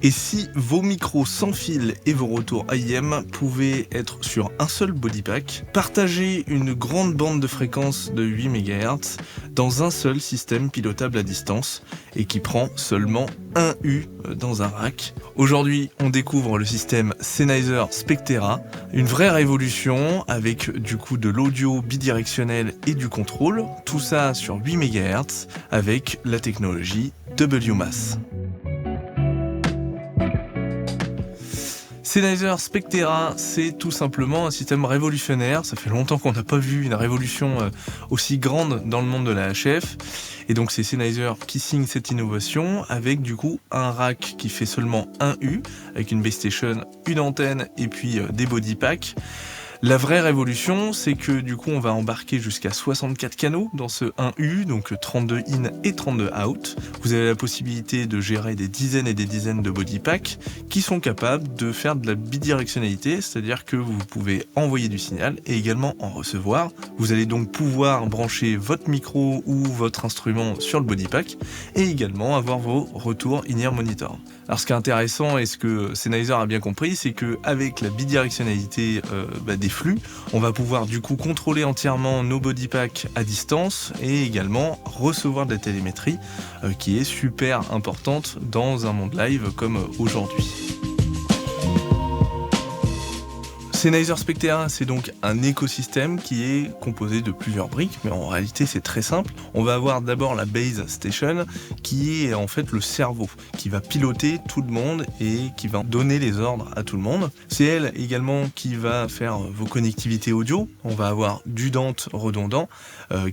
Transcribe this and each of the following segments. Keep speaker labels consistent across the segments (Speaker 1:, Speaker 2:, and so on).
Speaker 1: Et si vos micros sans fil et vos retours AIM pouvaient être sur un seul bodypack, partagez une grande bande de fréquence de 8 MHz dans un seul système pilotable à distance et qui prend seulement un U dans un rack. Aujourd'hui, on découvre le système Sennheiser Spectera, une vraie révolution avec du coup de l'audio bidirectionnel et du contrôle, tout ça sur 8 MHz avec la technologie WMAS. Sennheiser Spectera, c'est tout simplement un système révolutionnaire. Ça fait longtemps qu'on n'a pas vu une révolution aussi grande dans le monde de la HF. Et donc c'est Sennheiser qui signe cette innovation avec du coup un rack qui fait seulement un U, avec une base station, une antenne et puis des body packs. La vraie révolution, c'est que du coup on va embarquer jusqu'à 64 canaux dans ce 1U, donc 32 in et 32 out. Vous avez la possibilité de gérer des dizaines et des dizaines de body packs qui sont capables de faire de la bidirectionnalité, c'est-à-dire que vous pouvez envoyer du signal et également en recevoir. Vous allez donc pouvoir brancher votre micro ou votre instrument sur le body pack et également avoir vos retours in-ear monitor. Alors ce qui est intéressant et ce que Sennheiser a bien compris, c'est qu'avec la bidirectionnalité des flux, on va pouvoir du coup contrôler entièrement nos body packs à distance et également recevoir de la télémétrie qui est super importante dans un monde live comme aujourd'hui. Sennheiser Spectera, c'est donc un écosystème qui est composé de plusieurs briques, mais en réalité c'est très simple. On va avoir d'abord la base station, qui est en fait le cerveau, qui va piloter tout le monde et qui va donner les ordres à tout le monde. C'est elle également qui va faire vos connectivités audio. On va avoir du Dante redondant,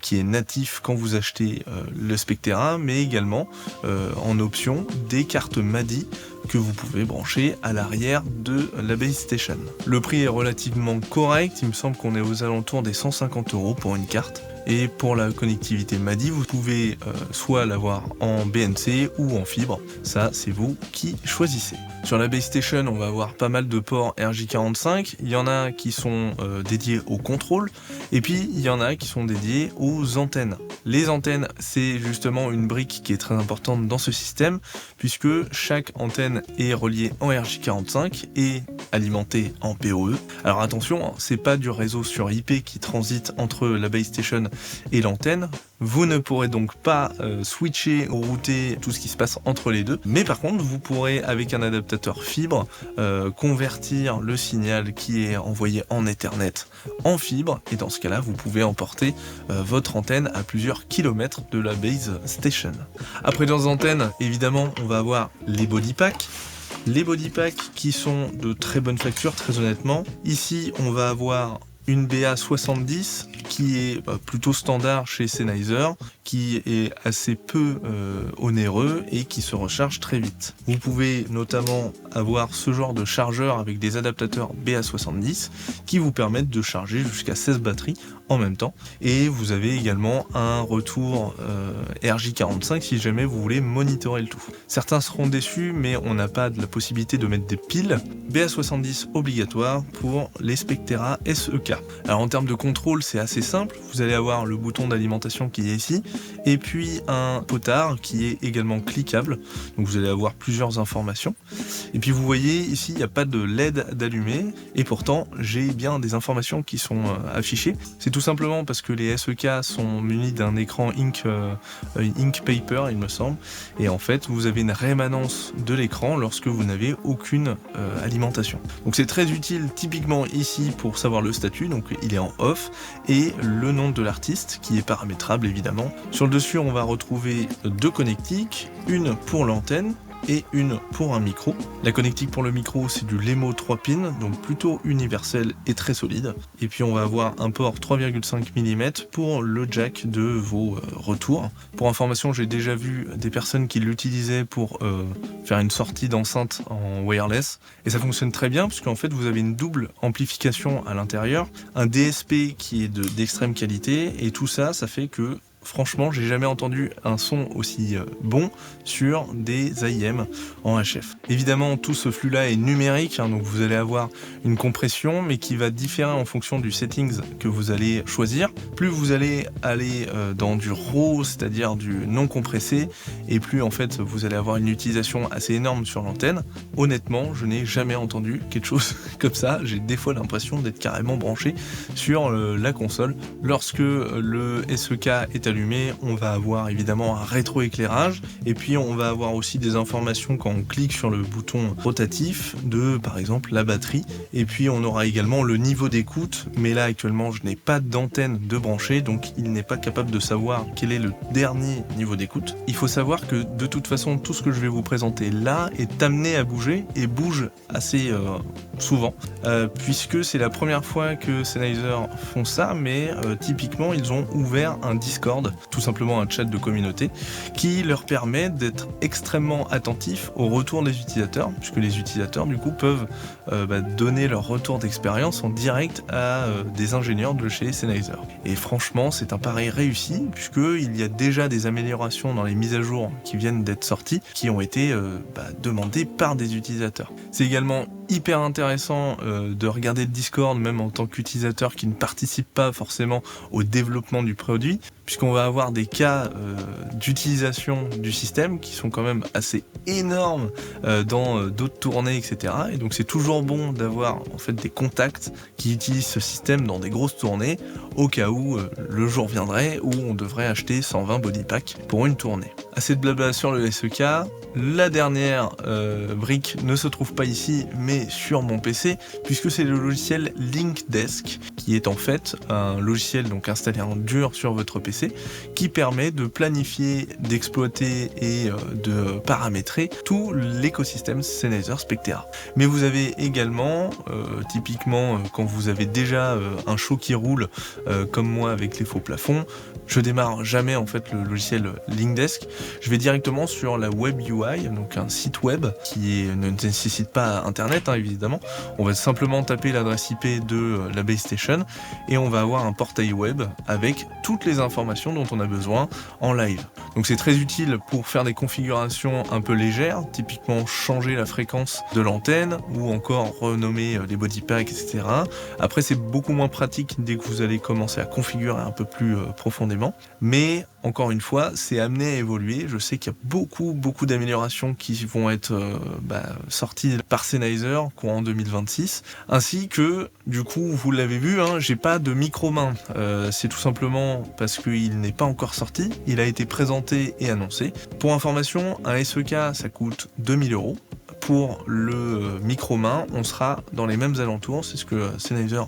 Speaker 1: qui est natif quand vous achetez le Spectera, mais également en option des cartes MADI que vous pouvez brancher à l'arrière de la base station. Le prix est relativement correct, il me semble qu'on est aux alentours des 150 € pour une carte. Et pour la connectivité MADI, vous pouvez soit l'avoir en BNC ou en fibre, ça c'est vous qui choisissez. Sur la base station, on va avoir pas mal de ports RJ45, il y en a qui sont dédiés au contrôle, et puis il y en a qui sont dédiés aux antennes. Les antennes, c'est justement une brique qui est très importante dans ce système, puisque chaque antenne est reliée en RJ45 et alimentée en PoE. Alors attention, c'est pas du réseau sur IP qui transite entre la base station et l'antenne. Vous ne pourrez donc pas switcher ou router tout ce qui se passe entre les deux, mais par contre vous pourrez avec un adaptateur fibre convertir le signal qui est envoyé en Ethernet en fibre, et dans ce cas là vous pouvez emporter votre antenne à plusieurs kilomètres de la base station. Après dans les antennes, évidemment on va avoir les body packs. Les body packs qui sont de très bonne facture, très honnêtement. Ici on va avoir une BA70 qui est plutôt standard chez Sennheiser, qui est assez peu onéreux et qui se recharge très vite. Vous pouvez notamment avoir ce genre de chargeur avec des adaptateurs BA70 qui vous permettent de charger jusqu'à 16 batteries en même temps. Et vous avez également un retour RJ45 si jamais vous voulez monitorer le tout. Certains seront déçus, mais on n'a pas de la possibilité de mettre des piles. BA70 obligatoire pour les Spectera SEK. Alors en termes de contrôle, c'est assez simple. Vous allez avoir le bouton d'alimentation qui est ici, et puis un potard qui est également cliquable. Donc vous allez avoir plusieurs informations. Et puis vous voyez ici, il n'y a pas de LED d'allumé, et pourtant j'ai bien des informations qui sont affichées. C'est tout simplement parce que les SEK sont munis d'un écran ink paper, il me semble, et en fait vous avez une rémanence de l'écran lorsque vous n'avez aucune alimentation. Donc c'est très utile typiquement ici pour savoir le statut, donc il est en off, et le nom de l'artiste qui est paramétrable évidemment. Sur le dessus on va retrouver deux connectiques, une pour l'antenne et une pour un micro. La connectique pour le micro, c'est du Lemo 3 pins, donc plutôt universel et très solide. Et puis on va avoir un port 3,5 mm pour le jack de vos retours. Pour information, j'ai déjà vu des personnes qui l'utilisaient pour faire une sortie d'enceinte en wireless, et ça fonctionne très bien parce qu'en fait vous avez une double amplification à l'intérieur, un DSP qui est d'extrême qualité, et tout ça, ça fait que franchement, j'ai jamais entendu un son aussi bon sur des AIM en HF. Évidemment, tout ce flux-là est numérique, donc vous allez avoir une compression, mais qui va différer en fonction du settings que vous allez choisir. Plus vous allez aller dans du RAW, c'est-à-dire du non compressé, et plus en fait vous allez avoir une utilisation assez énorme sur l'antenne. Honnêtement, je n'ai jamais entendu quelque chose comme ça. J'ai des fois l'impression d'être carrément branché sur la console. Lorsque le SEK est allumé, on va avoir évidemment un rétroéclairage, et puis on va avoir aussi des informations quand on clique sur le bouton rotatif de par exemple la batterie, et puis on aura également le niveau d'écoute, mais là actuellement je n'ai pas d'antenne de brancher, donc il n'est pas capable de savoir quel est le dernier niveau d'écoute. Il faut savoir que de toute façon tout ce que je vais vous présenter là est amené à bouger, et bouge assez souvent, puisque c'est la première fois que Sennheiser font ça, mais typiquement ils ont ouvert un Discord, tout simplement un chat de communauté, qui leur permet d'être extrêmement attentifs au retour des utilisateurs, puisque les utilisateurs du coup peuvent donner leur retour d'expérience en direct à des ingénieurs de chez Sennheiser. Et franchement, c'est un pari réussi, puisqu'il y a déjà des améliorations dans les mises à jour qui viennent d'être sorties, qui ont été demandées par des utilisateurs. C'est également hyper intéressant de regarder le Discord, même en tant qu'utilisateur qui ne participe pas forcément au développement du produit, puisqu'on va avoir des cas d'utilisation du système qui sont quand même assez énormes dans d'autres tournées, etc. Et donc c'est toujours bon d'avoir en fait des contacts qui utilisent ce système dans des grosses tournées, au cas où le jour viendrait où on devrait acheter 120 body packs pour une tournée. Assez de blabla sur le SEK. La dernière brique ne se trouve pas ici, mais sur mon PC, puisque c'est le logiciel Linkdesk, qui est en fait un logiciel donc installé en dur sur votre PC, qui permet de planifier, d'exploiter et de paramétrer tout l'écosystème Sennheiser Spectera. Mais vous avez également, typiquement quand vous avez déjà un show qui roule, comme moi avec les faux plafonds, je démarre jamais en fait le logiciel Linkdesk. Je vais directement sur la Web UI, donc un site web ne nécessite pas Internet évidemment. On va simplement taper l'adresse IP de la base station et on va avoir un portail web avec toutes les informations dont on a besoin en live. Donc c'est très utile pour faire des configurations un peu légères, typiquement changer la fréquence de l'antenne ou encore renommer les body packs, etc. Après c'est beaucoup moins pratique dès que vous allez commencer à configurer un peu plus profondément, mais encore une fois, c'est amené à évoluer. Je sais qu'il y a beaucoup d'améliorations qui vont être sorties par Sennheiser courant 2026, ainsi que, du coup, vous l'avez vu, j'ai pas de micro-main. C'est tout simplement parce qu'il n'est pas encore sorti. Il a été présenté et annoncé. Pour information, un SEK, ça coûte 2000 €. Pour le micro-main, on sera dans les mêmes alentours, c'est ce que Sennheiser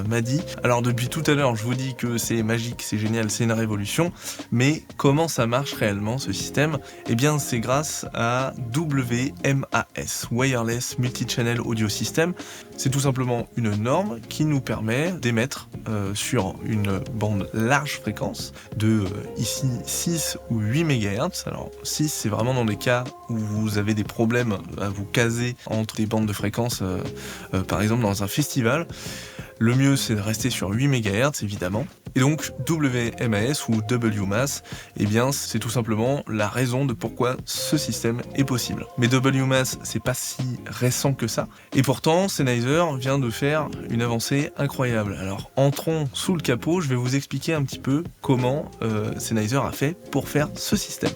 Speaker 1: m'a dit. Alors depuis tout à l'heure, je vous dis que c'est magique, c'est génial, c'est une révolution, mais comment ça marche réellement ce système ? Eh bien c'est grâce à WMAS, Wireless Multi-Channel Audio System. C'est tout simplement une norme qui nous permet d'émettre sur une bande large fréquence de ici 6 ou 8 MHz. Alors 6 c'est vraiment dans des cas où vous avez des problèmes à vous caser entre des bandes de fréquence, par exemple dans un festival. Le mieux c'est de rester sur 8 MHz évidemment. Et donc WMAS ou WMAS, eh bien c'est tout simplement la raison de pourquoi ce système est possible. Mais WMAS c'est pas si récent que ça, et pourtant Sennheiser vient de faire une avancée incroyable. Alors entrons sous le capot, je vais vous expliquer un petit peu comment Sennheiser a fait pour faire ce système.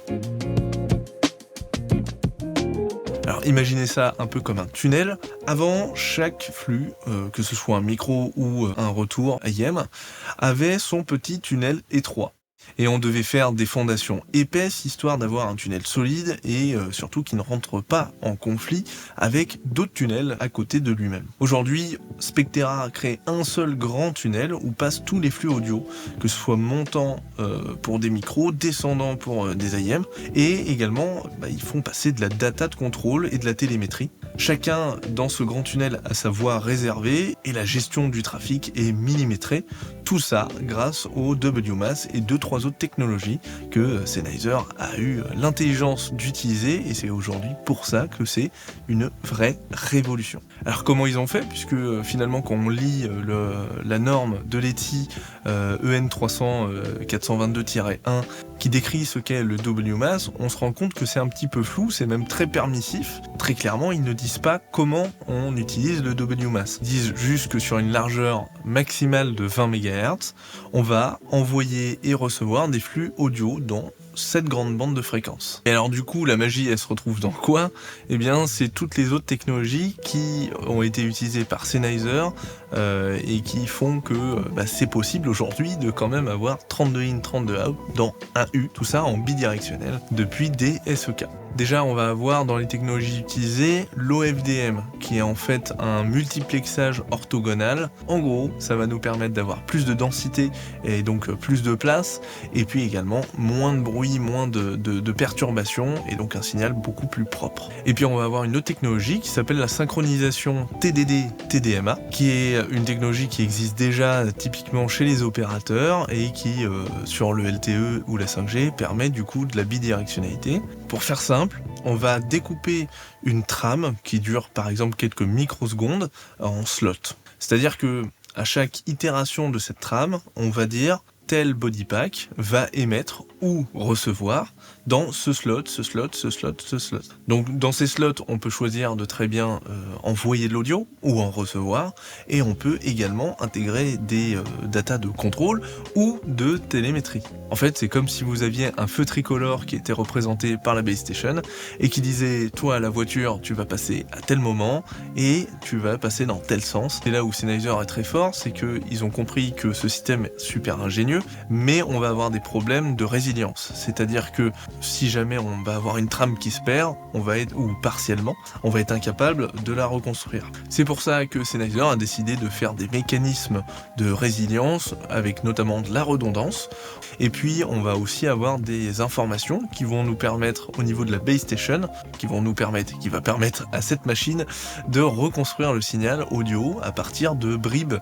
Speaker 1: Alors imaginez ça un peu comme un tunnel. Avant, chaque flux, que ce soit un micro ou un retour AM, avait son petit tunnel étroit. Et on devait faire des fondations épaisses, histoire d'avoir un tunnel solide et surtout qui ne rentre pas en conflit avec d'autres tunnels à côté de lui-même. Aujourd'hui, Spectera a créé un seul grand tunnel où passent tous les flux audio, que ce soit montant pour des micros, descendant pour des AM, et également ils font passer de la data de contrôle et de la télémétrie. Chacun dans ce grand tunnel a sa voie réservée et la gestion du trafic est millimétrée. Tout ça grâce au WMAS et 2-3 autres technologies que Sennheiser a eu l'intelligence d'utiliser, et c'est aujourd'hui pour ça que c'est une vraie révolution. Alors comment ils ont fait, puisque finalement quand on lit la norme de l'ETI EN 300 422-1 qui décrit ce qu'est le WMAS, on se rend compte que c'est un petit peu flou, c'est même très permissif. Très clairement, ils ne disent pas comment on utilise le WMAS. Ils disent juste que sur une largeur maximale de 20 MHz, on va envoyer et recevoir des flux audio dans cette grande bande de fréquences. Et alors du coup, la magie, elle se retrouve dans quoi ? Eh bien, c'est toutes les autres technologies qui ont été utilisées par Sennheiser et qui font que c'est possible aujourd'hui de quand même avoir 32 in, 32 out dans un U, tout ça en bidirectionnel depuis des SEK. Déjà, on va avoir dans les technologies utilisées l'OFDM, qui est en fait un multiplexage orthogonal. En gros, ça va nous permettre d'avoir plus de densité et donc plus de place, et puis également moins de bruit, moins de perturbations, et donc un signal beaucoup plus propre. Et puis on va avoir une autre technologie qui s'appelle la synchronisation TDD-TDMA, qui est une technologie qui existe déjà typiquement chez les opérateurs et qui, sur le LTE ou la 5G, permet du coup de la bidirectionnalité. Pour faire simple, on va découper une trame qui dure par exemple quelques microsecondes en slots. C'est-à-dire que à chaque itération de cette trame, on va dire tel body pack va émettre ou recevoir dans ce slot, ce slot, ce slot, ce slot. Donc dans ces slots, on peut choisir de très bien envoyer de l'audio ou en recevoir, et on peut également intégrer des datas de contrôle ou de télémétrie. En fait, c'est comme si vous aviez un feu tricolore qui était représenté par la base station et qui disait, toi à la voiture, tu vas passer à tel moment et tu vas passer dans tel sens. C'est là où Sennheiser est très fort, c'est qu'ils ont compris que ce système est super ingénieux, mais on va avoir des problèmes de résilience. C'est-à-dire que si jamais on va avoir une trame qui se perd, on va être, ou partiellement, on va être incapable de la reconstruire. C'est pour ça que Sennheiser a décidé de faire des mécanismes de résilience avec notamment de la redondance. Et puis on va aussi avoir des informations qui vont nous permettre au niveau de la base station, qui va permettre à cette machine de reconstruire le signal audio à partir de bribes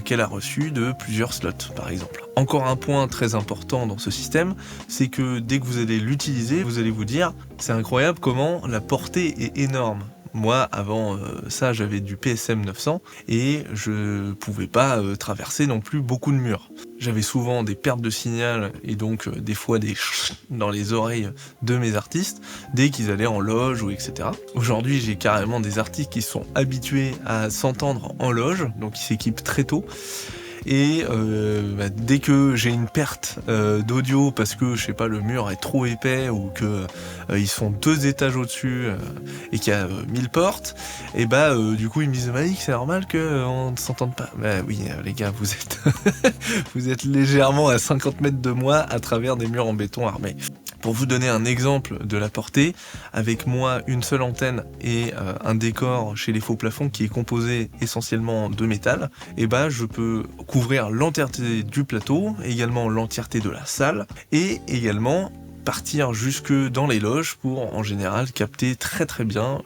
Speaker 1: qu'elle a reçues de plusieurs slots par exemple. Encore un point très important dans ce système, c'est que dès que vous allez l'utiliser, vous allez vous dire c'est incroyable comment la portée est énorme. Moi, avant ça, j'avais du PSM 900 et je pouvais pas traverser non plus beaucoup de murs. J'avais souvent des pertes de signal et donc des fois des dans les oreilles de mes artistes dès qu'ils allaient en loge ou etc. Aujourd'hui, j'ai carrément des artistes qui sont habitués à s'entendre en loge, donc ils s'équipent très tôt. Et dès que j'ai une perte d'audio parce que je sais pas, le mur est trop épais ou que ils sont 2 étages au-dessus et qu'il y a 1000 portes, et du coup ils me disent Malik, c'est normal qu'on ne s'entende pas. Oui les gars, vous êtes vous êtes légèrement à 50 mètres de moi à travers des murs en béton armé. Pour vous donner un exemple de la portée, avec moi une seule antenne et un décor chez les faux plafonds qui est composé essentiellement de métal, je peux couvrir l'entièreté du plateau, également l'entièreté de la salle, et également partir jusque dans les loges pour en général capter très très bien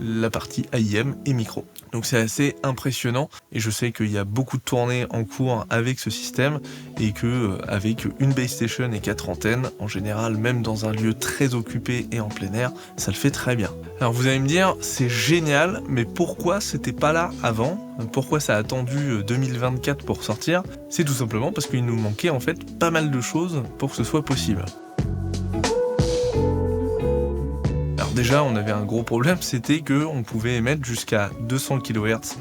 Speaker 1: la partie AIM et micro. Donc c'est assez impressionnant et je sais qu'il y a beaucoup de tournées en cours avec ce système et que avec une base station et 4 antennes, en général même dans un lieu très occupé et en plein air, ça le fait très bien. Alors vous allez me dire, c'est génial, mais pourquoi c'était pas là avant ? Pourquoi ça a attendu 2024 pour sortir ? C'est tout simplement parce qu'il nous manquait en fait pas mal de choses pour que ce soit possible. Déjà, on avait un gros problème, c'était qu'on pouvait émettre jusqu'à 200 kHz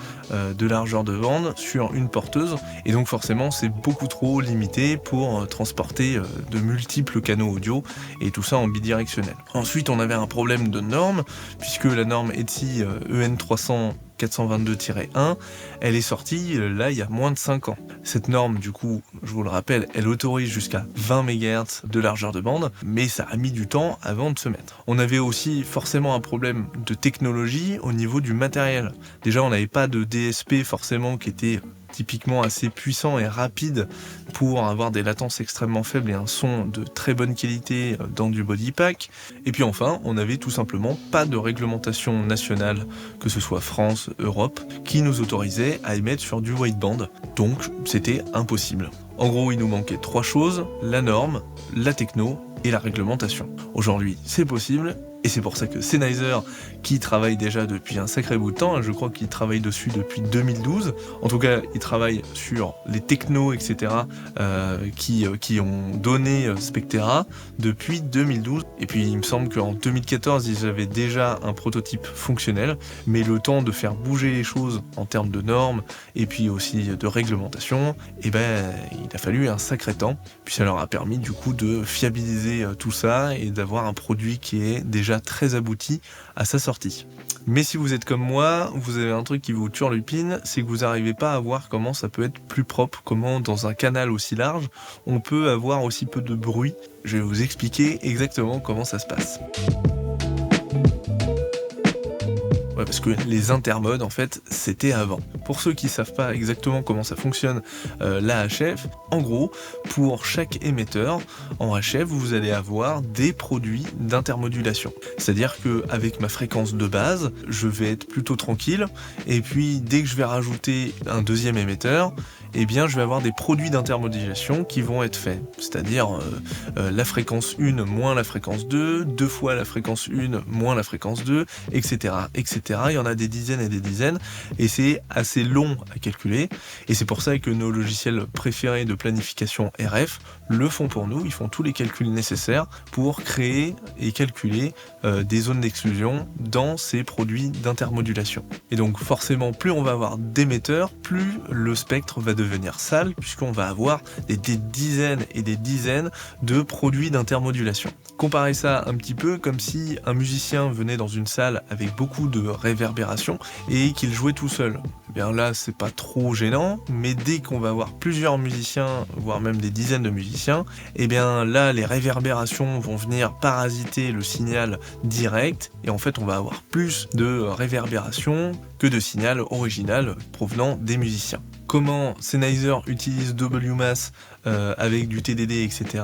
Speaker 1: de largeur de bande sur une porteuse, et donc forcément c'est beaucoup trop limité pour transporter de multiples canaux audio, et tout ça en bidirectionnel. Ensuite, on avait un problème de norme, puisque la norme ETI EN 300 422-1, elle est sortie là il y a moins de 5 ans. Cette norme, du coup, je vous le rappelle, elle autorise jusqu'à 20 MHz de largeur de bande, mais ça a mis du temps avant de se mettre. On avait aussi forcément un problème de technologie au niveau du matériel. Déjà, on n'avait pas de DSP forcément qui était typiquement assez puissant et rapide pour avoir des latences extrêmement faibles et un son de très bonne qualité dans du body pack. Et puis enfin, on n'avait tout simplement pas de réglementation nationale, que ce soit France, Europe, qui nous autorisait à émettre sur du wideband. Donc c'était impossible. En gros, il nous manquait 3 choses, la norme, la techno et la réglementation. Aujourd'hui, c'est possible. Et c'est pour ça que Sennheiser, qui travaille déjà depuis un sacré bout de temps, je crois qu'il travaille dessus depuis 2012, en tout cas il travaille sur les technos, etc., qui ont donné Spectera depuis 2012. Et puis il me semble qu'en 2014, ils avaient déjà un prototype fonctionnel, mais le temps de faire bouger les choses en termes de normes, et puis aussi de réglementation, il a fallu un sacré temps. Puis ça leur a permis du coup de fiabiliser tout ça, et d'avoir un produit qui est déjà très abouti à sa sortie. Mais si vous êtes comme moi, vous avez un truc qui vous turlupine, c'est que vous n'arrivez pas à voir comment ça peut être plus propre, comment dans un canal aussi large, on peut avoir aussi peu de bruit. Je vais vous expliquer exactement comment ça se passe. Ouais, parce que les intermodes, en fait, c'était avant. Pour ceux qui savent pas exactement comment ça fonctionne, la HF, en gros, pour chaque émetteur, en HF, vous allez avoir des produits d'intermodulation. C'est-à-dire que avec ma fréquence de base, je vais être plutôt tranquille, et puis dès que je vais rajouter un deuxième émetteur, eh bien je vais avoir des produits d'intermodulation qui vont être faits. C'est-à-dire la fréquence 1 moins la fréquence 2, 2 fois la fréquence 1 moins la fréquence 2, etc., etc. Il y en a des dizaines et des dizaines, et c'est assez long à calculer, et c'est pour ça que nos logiciels préférés de planification RF le font pour nous. Ils font tous les calculs nécessaires pour créer et calculer des zones d'exclusion dans ces produits d'intermodulation. Et donc forcément, plus on va avoir d'émetteurs, plus le spectre va devenir sale, puisqu'on va avoir des dizaines et des dizaines de produits d'intermodulation. Comparez ça un petit peu comme si un musicien venait dans une salle avec beaucoup de réverbération et qu'il jouait tout seul. Eh bien là, c'est pas trop gênant, mais dès qu'on va avoir plusieurs musiciens, voire même des dizaines de musiciens, eh bien là, les réverbérations vont venir parasiter le signal direct, et en fait, on va avoir plus de réverbération que de signal original provenant des musiciens. Comment Sennheiser utilise WMAS avec du TDD, etc.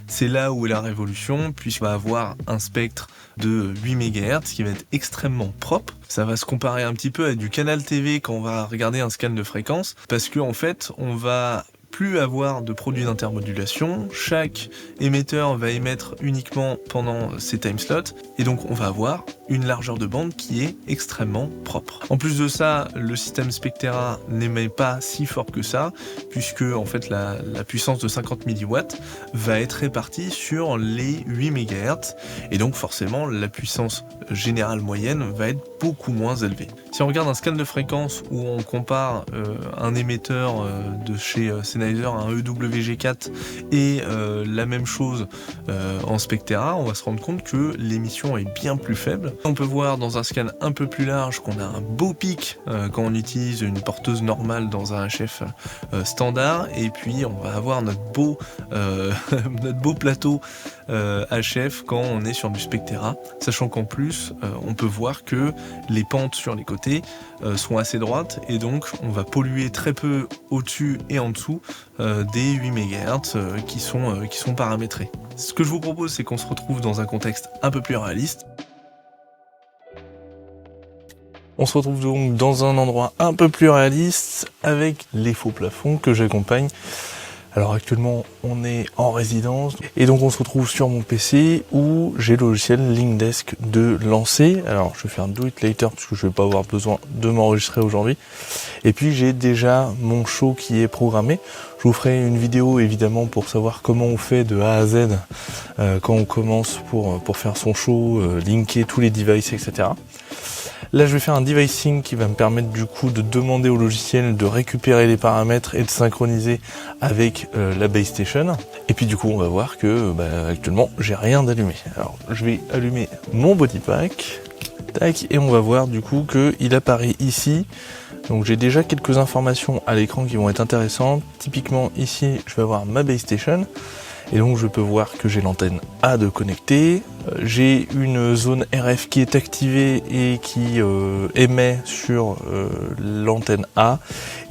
Speaker 1: C'est là où est la révolution, puisqu'on va avoir un spectre de 8 MHz qui va être extrêmement propre. Ça va se comparer un petit peu à du canal TV quand on va regarder un scan de fréquence, parce que en fait, on va plus avoir de produits d'intermodulation, chaque émetteur va émettre uniquement pendant ses timeslots, et donc on va avoir une largeur de bande qui est extrêmement propre. En plus de ça, le système Spectera n'émet pas si fort que ça, puisque en fait la puissance de 50 mW va être répartie sur les 8 MHz, et donc forcément la puissance générale moyenne va être beaucoup moins élevée. Si on regarde un scan de fréquence où on compare un émetteur de chez Sennheiser, un EWG4, et la même chose en Spectera, on va se rendre compte que l'émission est bien plus faible. On peut voir dans un scan un peu plus large qu'on a un beau pic quand on utilise une porteuse normale dans un HF standard, et puis on va avoir notre beau plateau HF quand on est sur du Spectera, sachant qu'en plus on peut voir que les pentes sur les côtés sont assez droites, et donc on va polluer très peu au-dessus et en dessous des 8 MHz qui sont paramétrés. Ce que je vous propose, c'est qu'on se retrouve dans un contexte un peu plus réaliste. On se retrouve donc dans un endroit un peu plus réaliste avec les faux plafonds que j'accompagne. Alors actuellement on est en résidence et donc on se retrouve sur mon PC où j'ai le logiciel Linkdesk de lancer. Alors je vais faire un do it later parce que je vais pas avoir besoin de m'enregistrer aujourd'hui. Et puis j'ai déjà mon show qui est programmé. Je vous ferai une vidéo évidemment pour savoir comment on fait de A à Z quand on commence pour faire son show, linker tous les devices, etc. Là, je vais faire un devicing qui va me permettre du coup de demander au logiciel de récupérer les paramètres et de synchroniser avec la base station. Et puis du coup, on va voir que actuellement, j'ai rien d'allumé. Alors, je vais allumer mon body pack, tac, et on va voir du coup que il apparaît ici. Donc j'ai déjà quelques informations à l'écran qui vont être intéressantes. Typiquement ici, je vais avoir ma base station. Et donc je peux voir que j'ai l'antenne A de connectée. J'ai une zone RF qui est activée et qui émet sur l'antenne A.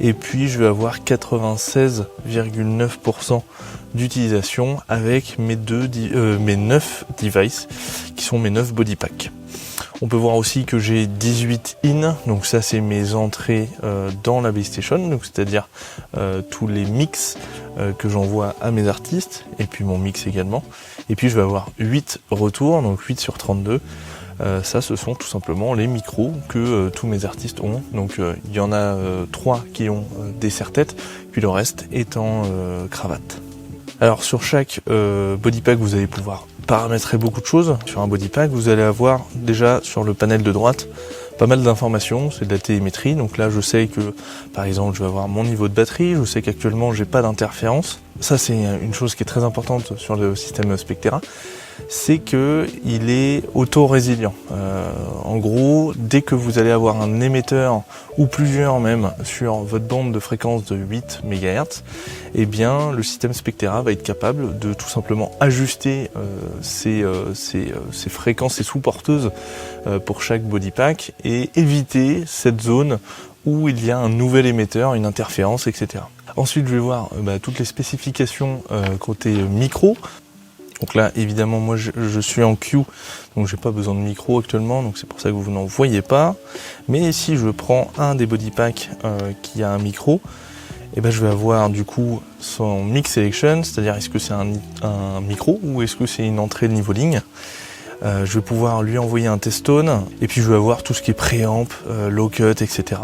Speaker 1: Et puis je vais avoir 96,9% d'utilisation avec mes 9 devices qui sont mes 9 body packs. On peut voir aussi que j'ai 18 in, donc ça c'est mes entrées dans la base station, donc c'est-à-dire tous les mix que j'envoie à mes artistes, et puis mon mix également. Et puis je vais avoir 8 retours, donc 8 sur 32. Ça ce sont tout simplement les micros que tous mes artistes ont. Donc il y en a 3 qui ont des serre-têtes, puis le reste est en cravate. Alors sur chaque body pack vous allez pouvoir paramétrer beaucoup de choses. Sur un body pack vous allez avoir déjà sur le panel de droite pas mal d'informations, c'est de la télémétrie. Donc là je sais que par exemple je vais avoir mon niveau de batterie, je sais qu'actuellement j'ai pas d'interférence. Ça c'est une chose qui est très importante sur le système Spectera, c'est que il est auto-résilient. En gros, dès que vous allez avoir un émetteur ou plusieurs même sur votre bande de fréquence de 8 MHz, eh bien le système Spectera va être capable de tout simplement ajuster ces fréquences, ces sous-porteuses pour chaque body pack et éviter cette zone où il y a un nouvel émetteur, une interférence, etc. Ensuite, je vais voir toutes les spécifications côté micro. Donc là, évidemment, moi, je suis en Q, donc j'ai pas besoin de micro actuellement, donc c'est pour ça que vous n'en voyez pas. Mais si je prends un des body packs qui a un micro, et je vais avoir du coup son mix selection, c'est-à-dire est-ce que c'est un micro ou est-ce que c'est une entrée de niveau ligne. Je vais pouvoir lui envoyer un test tone, et puis je vais avoir tout ce qui est préamp, low cut, etc.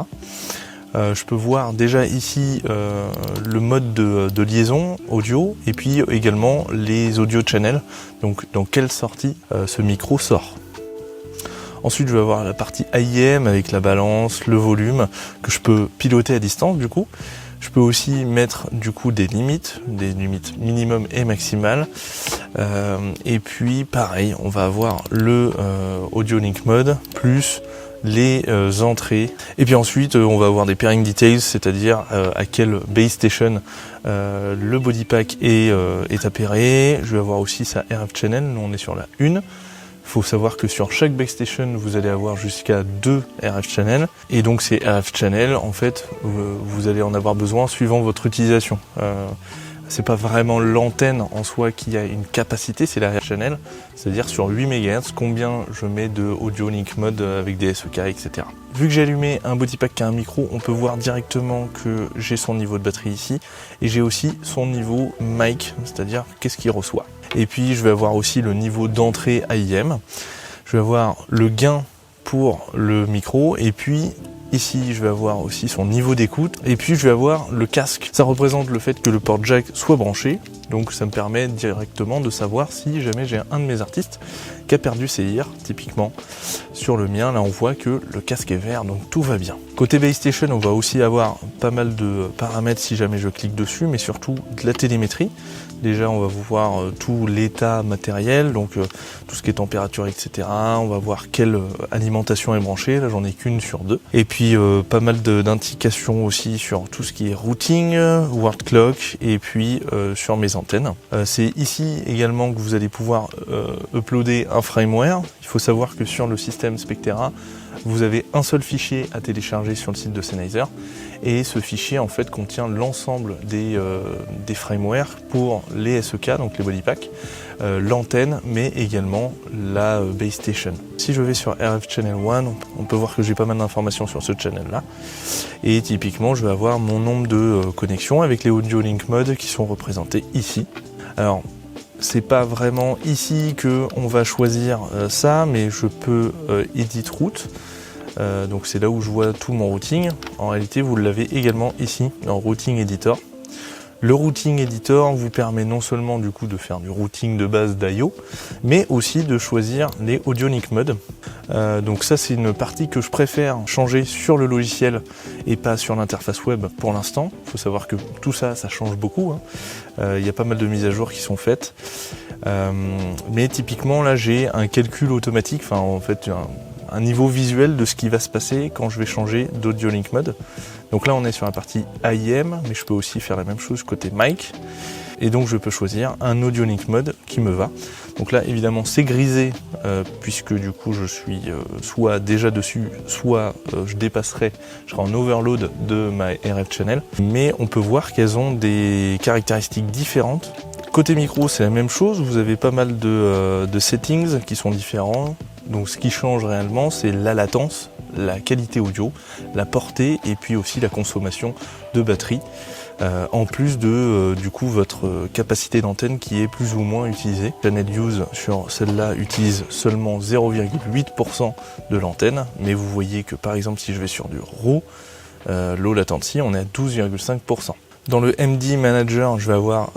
Speaker 1: Je peux voir déjà ici le mode de liaison audio et puis également les audio channels, donc dans quelle sortie ce micro sort. Ensuite je vais avoir la partie AIM avec la balance, le volume que je peux piloter à distance du coup. Je peux aussi mettre du coup des limites minimum et maximales. Et puis pareil, on va avoir le audio link mode plus les entrées. Et puis ensuite on va avoir des pairing details, c'est-à-dire à quelle base station le body pack est appairé. Je vais avoir aussi sa RF channel, nous on est sur la 1. Il faut savoir que sur chaque base station, vous allez avoir jusqu'à 2 RF channels. Et donc ces RF channels, en fait, vous allez en avoir besoin suivant votre utilisation. C'est pas vraiment l'antenne en soi qui a une capacité, c'est la RF channel. C'est-à-dire sur 8 MHz, combien je mets de audio link mode avec des SEK, etc. Vu que j'ai allumé un body pack qui a un micro, on peut voir directement que j'ai son niveau de batterie ici. Et j'ai aussi son niveau mic, c'est-à-dire qu'est-ce qu'il reçoit. Et puis je vais avoir aussi le niveau d'entrée AIM. Je vais avoir le gain pour le micro et puis ici je vais avoir aussi son niveau d'écoute et puis je vais avoir le casque. Ça représente le fait que le port jack soit branché, donc ça me permet directement de savoir si jamais j'ai un de mes artistes qui a perdu ses ears, typiquement. Sur le mien, là on voit que le casque est vert, donc tout va bien. Côté base station, on va aussi avoir pas mal de paramètres si jamais je clique dessus, mais surtout de la télémétrie. Déjà, on va voir tout l'état matériel, donc tout ce qui est température, etc. On va voir quelle alimentation est branchée. Là, j'en ai qu'une sur 2. Et puis, pas mal d'indications aussi sur tout ce qui est routing, word clock, et puis sur mes antennes. C'est ici également que vous allez pouvoir uploader un firmware. Il faut savoir que sur le système Spectera, vous avez un seul fichier à télécharger sur le site de Sennheiser et ce fichier en fait contient l'ensemble des firmware pour les SEK, donc les body packs, l'antenne mais également la base station. Si je vais sur RF Channel 1, on peut voir que j'ai pas mal d'informations sur ce channel là et typiquement je vais avoir mon nombre de connexions avec les audio link mode qui sont représentés ici. Alors c'est pas vraiment ici que on va choisir ça, mais je peux edit route. Donc c'est là où je vois tout mon routing. En réalité, vous l'avez également ici dans Routing Editor. Le Routing Editor vous permet non seulement du coup de faire du routing de base d'IO, mais aussi de choisir les audio link mode. Donc ça c'est une partie que je préfère changer sur le logiciel et pas sur l'interface web pour l'instant. Il faut savoir que tout ça, ça change beaucoup. Il y a pas mal de mises à jour qui sont faites. Mais typiquement là j'ai un calcul automatique, enfin en fait un niveau visuel de ce qui va se passer quand je vais changer d'audio link mode. Donc là on est sur la partie AIM, mais je peux aussi faire la même chose côté mic. et donc je peux choisir un Audio Link Mode qui me va. Donc là évidemment c'est grisé puisque du coup je suis soit déjà dessus, soit je dépasserai, je serai en overload de ma RF channel, mais on peut voir qu'elles ont des caractéristiques différentes. Côté micro c'est la même chose, vous avez pas mal de settings qui sont différents. Donc ce qui change réellement c'est la latence, la qualité audio, la portée et puis aussi la consommation de batterie. En plus de du coup votre capacité d'antenne qui est plus ou moins utilisée. Channel Use sur celle-là utilise seulement 0,8% de l'antenne, mais vous voyez que par exemple si je vais sur du RAW, low latency, on est à 12,5%. Dans le MD Manager, je vais avoir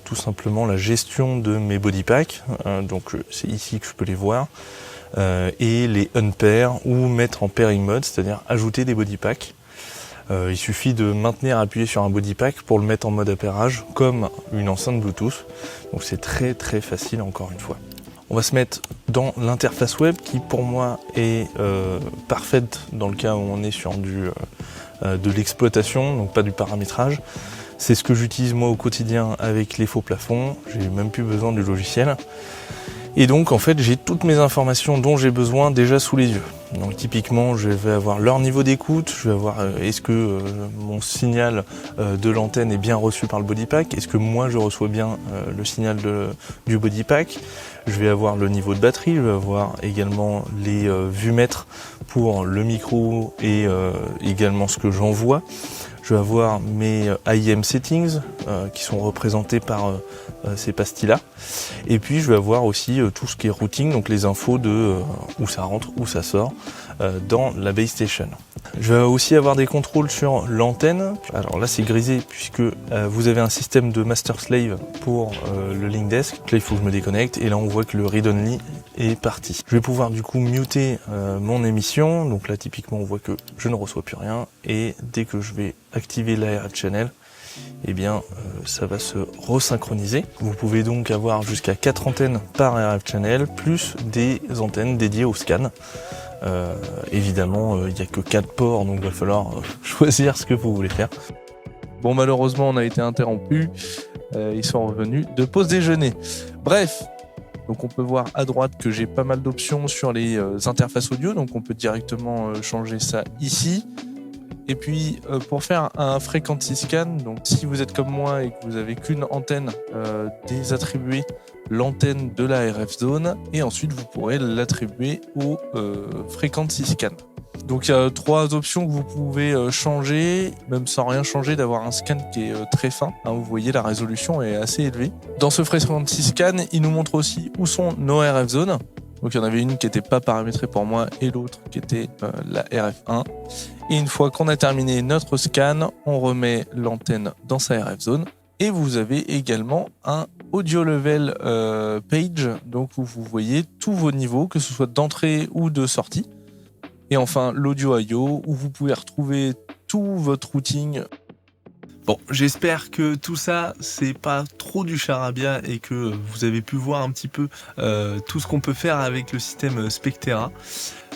Speaker 1: tout simplement la gestion de mes body packs, donc c'est ici que je peux les voir, et les unpair ou mettre en pairing mode, c'est-à-dire ajouter des body packs. Il suffit de maintenir appuyé sur un body pack pour le mettre en mode appairage comme une enceinte Bluetooth. Donc c'est très très facile encore une fois. On va se mettre dans l'interface web qui pour moi est parfaite dans le cas où on est sur de l'exploitation, donc pas du paramétrage. C'est ce que j'utilise moi au quotidien avec les faux plafonds. J'ai même plus besoin du logiciel. Et donc en fait j'ai toutes mes informations dont j'ai besoin déjà sous les yeux. Donc typiquement je vais avoir leur niveau d'écoute, je vais avoir est-ce que mon signal de l'antenne est bien reçu par le body pack, est-ce que moi je reçois bien le signal du body pack, je vais avoir le niveau de batterie, je vais avoir également les vues-mètres pour le micro et également ce que j'envoie. Je vais avoir mes IEM settings qui sont représentés par ces pastilles-là. Et puis je vais avoir aussi tout ce qui est routing, donc les infos de où ça rentre, où ça sort dans la base station. Je vais aussi avoir des contrôles sur l'antenne. Alors là c'est grisé puisque vous avez un système de master slave pour le link desk. Donc là il faut que je me déconnecte et là on voit que le read only est parti. Je vais pouvoir du coup muter mon émission. Donc là typiquement on voit que je ne reçois plus rien et dès que je vais activer la RF channel, eh bien ça va se resynchroniser. Vous pouvez donc avoir jusqu'à 4 antennes par RF channel plus des antennes dédiées au scan. Évidemment il n'y a que 4 ports donc il va falloir choisir ce que vous voulez faire. Bon malheureusement on a été interrompu, ils sont revenus de pause déjeuner. Bref, donc on peut voir à droite que j'ai pas mal d'options sur les interfaces audio, donc on peut directement changer ça ici. Et puis pour faire un frequency scan, donc si vous êtes comme moi et que vous avez qu'une antenne, désattribuez l'antenne de la RF zone et ensuite vous pourrez l'attribuer au frequency scan. Donc il y a 3 options que vous pouvez changer, même sans rien changer, d'avoir un scan qui est très fin. Hein, vous voyez la résolution est assez élevée. Dans ce frequency scan, il nous montre aussi où sont nos RF zones. Donc il y en avait une qui n'était pas paramétrée pour moi et l'autre qui était la RF1. Et une fois qu'on a terminé notre scan, on remet l'antenne dans sa RF zone. Et vous avez également un audio level page, donc où vous voyez tous vos niveaux, que ce soit d'entrée ou de sortie. Et enfin l'audio I/O où vous pouvez retrouver tout votre routing. Bon, j'espère que tout ça, c'est pas trop du charabia et que vous avez pu voir un petit peu tout ce qu'on peut faire avec le système Spectera.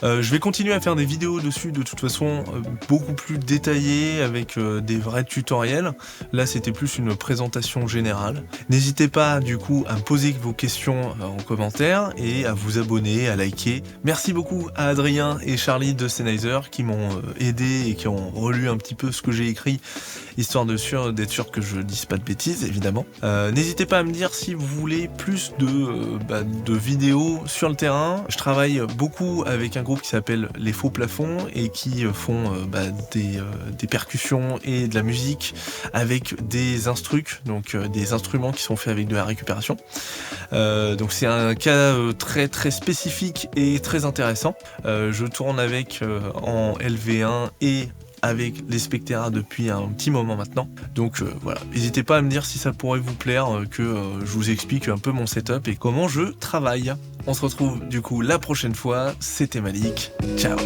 Speaker 1: Je vais continuer à faire des vidéos dessus de toute façon beaucoup plus détaillées avec des vrais tutoriels. Là c'était plus une présentation générale. N'hésitez pas du coup à me poser vos questions en commentaire et à vous abonner, à liker. Merci beaucoup à Adrien et Charlie de Sennheiser qui m'ont aidé et qui ont relu un petit peu ce que j'ai écrit, histoire d'être sûr que je dise pas de bêtises évidemment. N'hésitez pas à me dire si vous voulez plus de vidéos sur le terrain. Je travaille beaucoup avec un groupe qui s'appelle Les Faux Plafonds et qui font des percussions et de la musique avec des instrucs, donc des instruments qui sont faits avec de la récupération. Donc c'est un cas très très spécifique et très intéressant. Je tourne avec en LV1 et avec les Spectera depuis un petit moment maintenant. Donc voilà, n'hésitez pas à me dire si ça pourrait vous plaire que je vous explique un peu mon setup et comment je travaille. On se retrouve du coup la prochaine fois. C'était Malik. Ciao.